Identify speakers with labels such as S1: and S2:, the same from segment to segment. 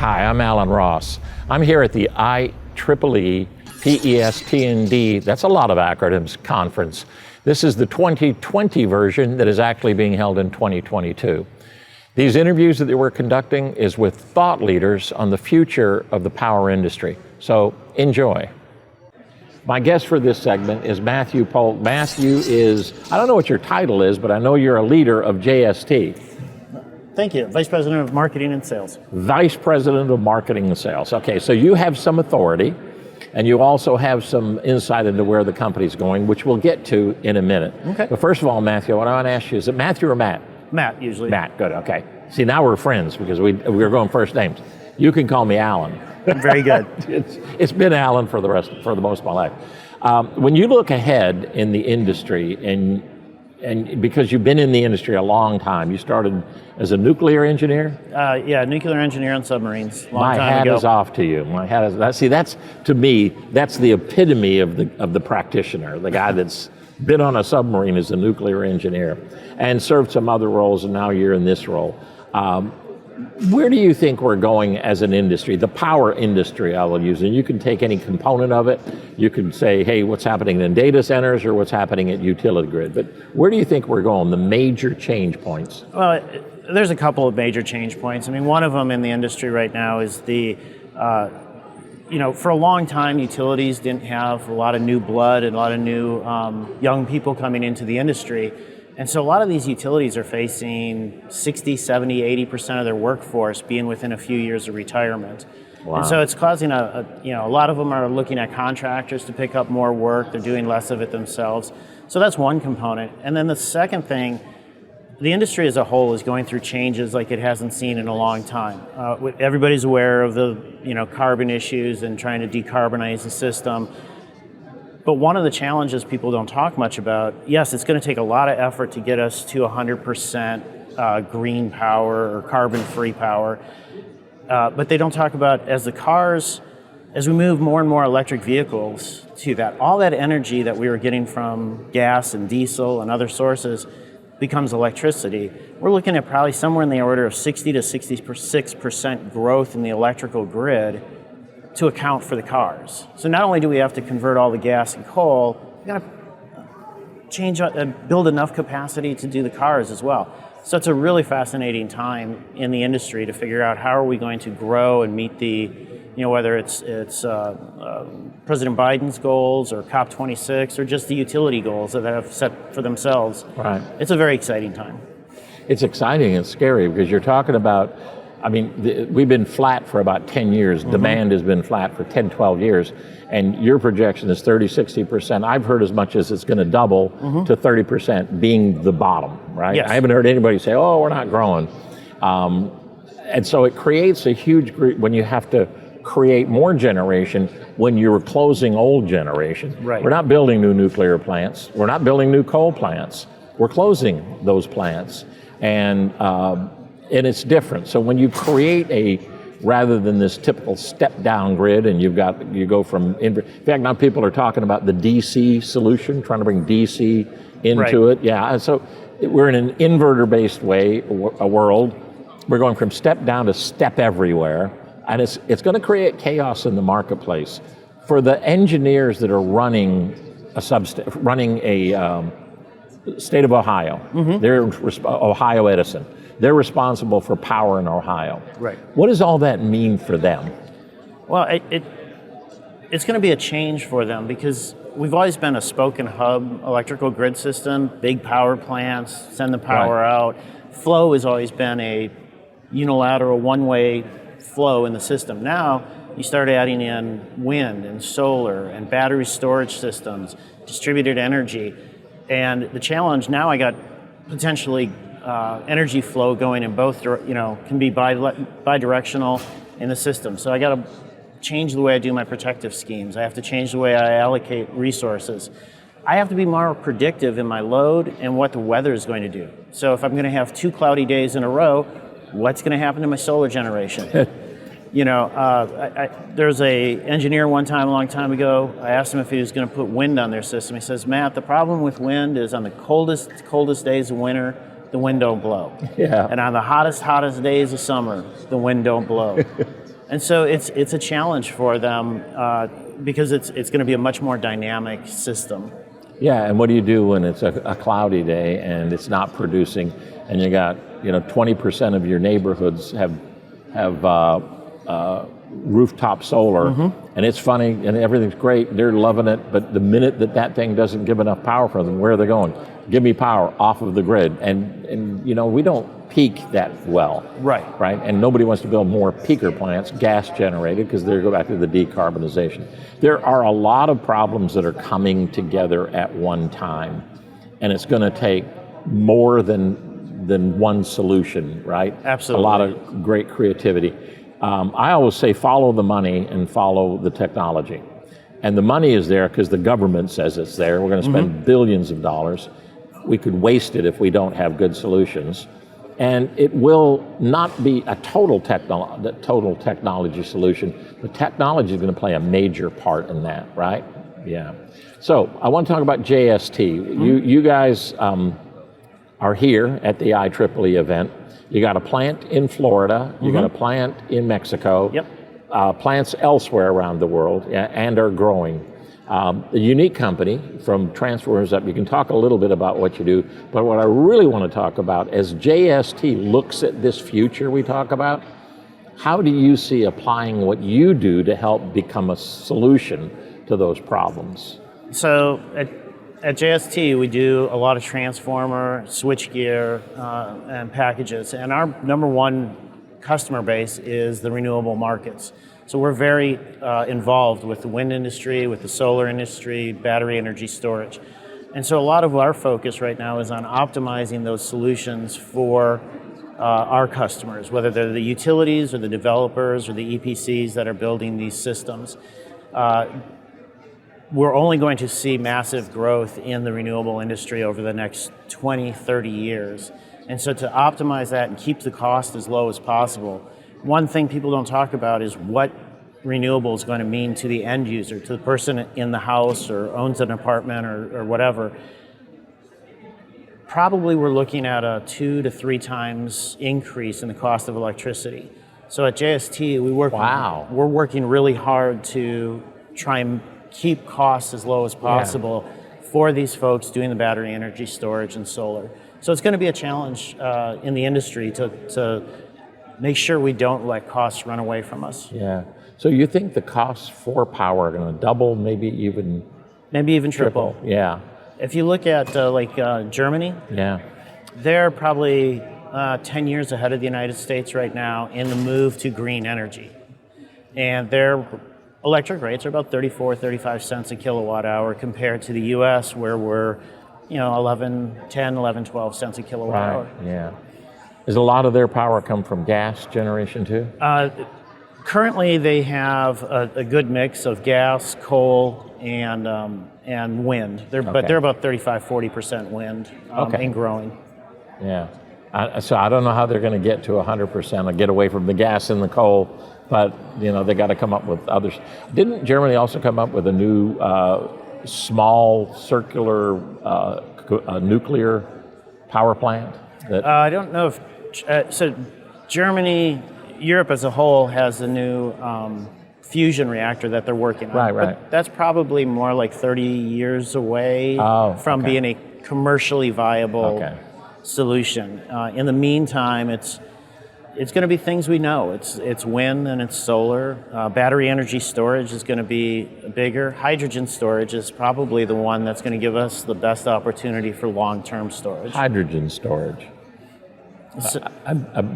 S1: Hi, I'm Alan Ross. I'm here at the IEEE PES T&D, that's a lot of acronyms, conference. This is the 2020 version that is actually being held in 2022. These interviews that we're conducting is with thought leaders on the future of the power industry. So enjoy. My guest for this segment is Matthew Polk. Matthew is, I don't know what your title is, but I know you're a leader of JST.
S2: Thank you. Vice President of Marketing and Sales. Vice
S1: President of Marketing and Sales. Okay, so you have some authority, and you also have some insight into where the company's going, which we'll get to in a minute.
S2: Okay.
S1: But first of all, Matthew, what I want to ask you, is it Matthew or Matt?
S2: Matt, usually.
S1: Matt, good, okay. See, now we're friends because we're going first names. You can call me Alan.
S2: Very good.
S1: It's been Alan for the most of my life. When you look ahead in the industry, and because you've been in the industry a long time, you started as a nuclear engineer?
S2: Yeah, nuclear engineer on submarines.
S1: My hat is off to you. My hat is. See, that's, to me, that's the epitome of the practitioner. The guy that's been on a submarine is a nuclear engineer, and served some other roles, and now you're in this role. Where do you think we're going as an industry? The power industry, I will use it. You can take any component of it. You can say, hey, what's happening in data centers or what's happening at utility grid. But where do you think we're going, the major change points?
S2: Well, there's a couple of major change points. I mean, one of them in the industry right now is the, for a long time, utilities didn't have a lot of new blood and a lot of new young people coming into the industry. And so a lot of these utilities are facing 60, 70, 80% of their workforce being within a few years of retirement. Wow. And so it's causing a lot of them are looking at contractors to pick up more work. They're doing less of it themselves. So that's one component. And then the second thing, the industry as a whole is going through changes like it hasn't seen in a long time. Everybody's aware of the carbon issues and trying to decarbonize the system. But one of the challenges people don't talk much about, yes, it's going to take a lot of effort to get us to 100% green power or carbon-free power. But they don't talk about as we move more and more electric vehicles to that, all that energy that we were getting from gas and diesel and other sources becomes electricity. We're looking at probably somewhere in the order of 60 to 66% growth in the electrical grid to account for the cars. So not only do we have to convert all the gas and coal, we got to build enough capacity to do the cars as well. So it's a really fascinating time in the industry to figure out how are we going to grow and meet the, whether it's President Biden's goals or COP26 or just the utility goals that they have set for themselves.
S1: Right.
S2: It's a very exciting time.
S1: It's exciting and scary because you're talking about, we've been flat for about 10 years. Mm-hmm. Demand has been flat for 10, 12 years. And your projection is 30, 60%. I've heard as much as it's going to double to 30% being the bottom, right?
S2: Yes.
S1: I haven't heard anybody say, oh, we're not growing. And so it creates a huge group when you have to create more generation when you're closing old generation.
S2: Right.
S1: We're not building new nuclear plants. We're not building new coal plants. We're closing those plants. And it's different. So when you create rather than this typical step-down grid, and you go from, in fact, now people are talking about the DC solution, trying to bring DC into it. Yeah, and so we're in an inverter-based world. We're going from step down to step everywhere, and it's going to create chaos in the marketplace. For the engineers that are running a state of Ohio, they're Ohio Edison. They're responsible for power in Ohio.
S2: Right.
S1: What does all that mean for them?
S2: Well, it's going to be a change for them because we've always been a spoke and hub electrical grid system, big power plants, send the power out. Flow has always been a unilateral one-way flow in the system. Now you start adding in wind and solar and battery storage systems, distributed energy. And the challenge now, I got potentially energy flow going in both, can be bidirectional in the system. So I got to change the way I do my protective schemes. I have to change the way I allocate resources. I have to be more predictive in my load and what the weather is going to do. So if I'm going to have 2 cloudy days in a row, what's going to happen to my solar generation? There's a engineer one time, a long time ago, I asked him if he was going to put wind on their system. He says, Matt, the problem with wind is on the coldest days of winter, the wind don't blow.
S1: Yeah.
S2: And on the hottest days of summer, the wind don't blow. And so it's a challenge for them because it's going to be a much more dynamic system.
S1: Yeah, and what do you do when it's a cloudy day and it's not producing, and you got 20% of your neighborhoods have rooftop solar, and it's funny and everything's great, they're loving it, but the minute that thing doesn't give enough power for them, where are they going? Give me power off of the grid, and we don't peak that well, right? And nobody wants to build more peaker plants, gas generated, because they go back to the decarbonization. There are a lot of problems that are coming together at one time, and it's going to take more than one solution, right?
S2: Absolutely.
S1: A lot of great creativity. I always say follow the money and follow the technology. And the money is there because the government says it's there. We're going to spend billions of dollars. We could waste it if we don't have good solutions. And it will not be a total technology solution. The technology is going to play a major part in that, right? Yeah. So I want to talk about JST. You guys are here at the IEEE event. You got a plant in Florida. You got a plant in Mexico. Yep. Plants elsewhere around the world and are growing. A unique company from transformers up. You can talk a little bit about what you do, but what I really want to talk about as JST looks at this future we talk about, how do you see applying what you do to help become a solution to those problems? So
S2: at JST, we do a lot of transformer, switchgear, and packages, and our number one customer base is the renewable markets. So we're very involved with the wind industry, with the solar industry, battery energy storage. And so a lot of our focus right now is on optimizing those solutions for our customers, whether they're the utilities or the developers or the EPCs that are building these systems. We're only going to see massive growth in the renewable industry over the next 20, 30 years. And so to optimize that and keep the cost as low as possible, one thing people don't talk about is what renewable is going to mean to the end user, to the person in the house or owns an apartment or whatever. Probably we're looking at a 2 to 3 times increase in the cost of electricity. So at JST, we're working really hard to try and keep costs as low as possible for these folks doing the battery energy storage and solar. So it's going to be a challenge in the industry to make sure we don't let costs run away from us.
S1: Yeah. So you think the costs for power are going to double, maybe even
S2: triple?
S1: Yeah.
S2: If you look at Germany, they're probably 10 years ahead of the United States right now in the move to green energy. And their electric rates are about 34, 35 cents a kilowatt hour compared to the US where we're 11, 12 cents a kilowatt hour.
S1: Yeah. Does a lot of their power come from gas generation too?
S2: Currently, they have a good mix of gas, coal, and wind. But they're about 35-40% wind and growing.
S1: Yeah. So I don't know how they're going to get to 100% or get away from the gas and the coal, but they got to come up with others. Didn't Germany also come up with a new small circular nuclear power plant?
S2: I don't know if so. Germany, Europe as a whole has a new fusion reactor that they're working on.
S1: Right.
S2: But that's probably more like 30 years away from being a commercially viable solution. In the meantime, it's going to be things we know. It's wind and it's solar. Battery energy storage is going to be bigger. Hydrogen storage is probably the one that's going to give us the best opportunity for long-term storage.
S1: Hydrogen storage.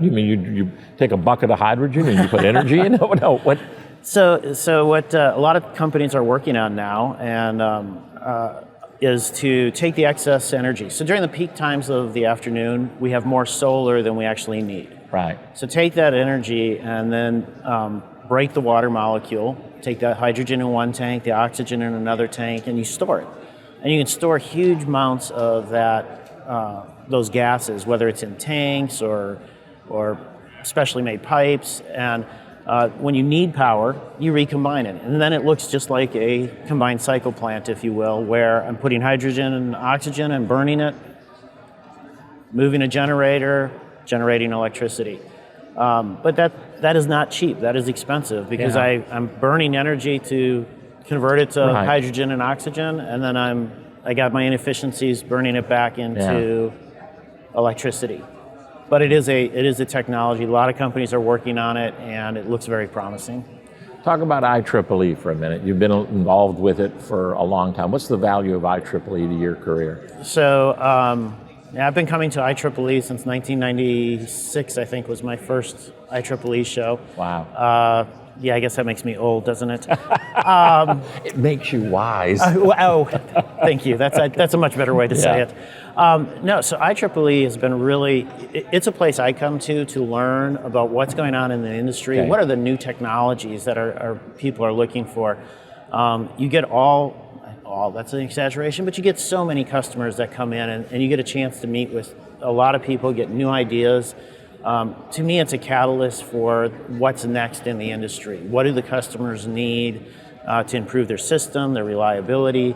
S1: You mean you take a bucket of hydrogen and you put energy in it? No, what?
S2: So what a lot of companies are working on now and is to take the excess energy. So during the peak times of the afternoon, we have more solar than we actually need.
S1: Right.
S2: So take that energy and then break the water molecule, take that hydrogen in one tank, the oxygen in another tank, and you store it. And you can store huge amounts of that those gases, whether it's in tanks or specially made pipes. And when you need power, you recombine it. And then it looks just like a combined cycle plant, if you will, where I'm putting hydrogen and oxygen and burning it, moving a generator, generating electricity. But that is not cheap. That is expensive because
S1: Yeah.
S2: I'm burning energy to convert it to
S1: Right.
S2: hydrogen and oxygen, and then I got my inefficiencies burning it back into electricity. But it is a technology. A lot of companies are working on it, and it looks very promising.
S1: Talk about IEEE for a minute. You've been involved with it for a long time. What's the value of IEEE to your career?
S2: So I've been coming to IEEE since 1996. I think was my first IEEE show.
S1: Wow.
S2: Yeah, I guess that makes me old, doesn't it?
S1: It makes you wise.
S2: Thank you. That's a much better way to say it. No, so IEEE has been really, it's a place I come to learn about what's going on in the industry.
S1: Okay.
S2: What are the new technologies that our people are looking for? You get all, that's an exaggeration, but you get so many customers that come in and you get a chance to meet with a lot of people, get new ideas. To me, it's a catalyst for what's next in the industry. What do the customers need to improve their system, their reliability?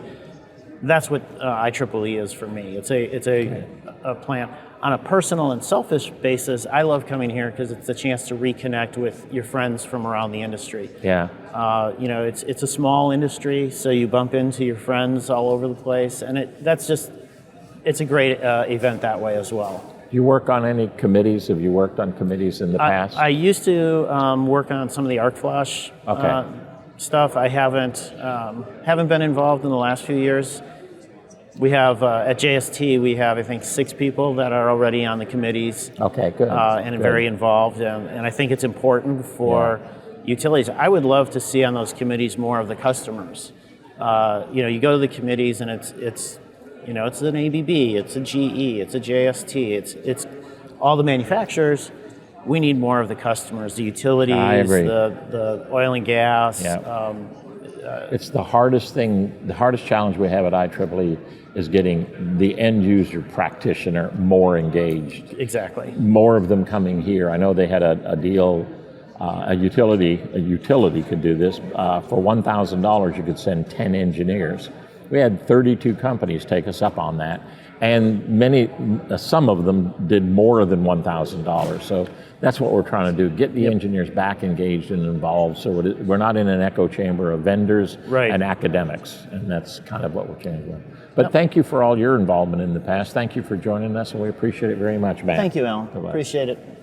S2: That's what IEEE is for me. It's a plan. On a personal and selfish basis, I love coming here because it's a chance to reconnect with your friends from around the industry.
S1: Yeah.
S2: It's a small industry, so you bump into your friends all over the place, and it's a great event that way as well.
S1: Do you work on any committees? Have you worked on committees in the past?
S2: I used to work on some of the arc flash stuff. I haven't been involved in the last few years. We have at JST we have I think 6 people that are already on the committees.
S1: Okay, good.
S2: And
S1: good.
S2: very involved, and I think it's important for utilities. I would love to see on those committees more of the customers. You go to the committees and it's an ABB, it's a GE, it's a JST, it's all the manufacturers. We need more of the customers, the utilities,
S1: I agree.
S2: the oil and gas.
S1: Yeah. It's the hardest challenge we have at IEEE is getting the end user practitioner more engaged.
S2: Exactly.
S1: More of them coming here. I know they had a deal, a utility could do this. For $1,000 you could send 10 engineers. We had 32 companies take us up on that, and some of them did more than $1,000. So that's what we're trying to do, get the engineers back engaged and involved so we're not in an echo chamber of vendors and academics, and that's kind of what we're changing. But thank you for all your involvement in the past. Thank you for joining us, and we appreciate it very much, Matt.
S2: Thank you, Alan.
S1: Bye-bye.
S2: Appreciate it.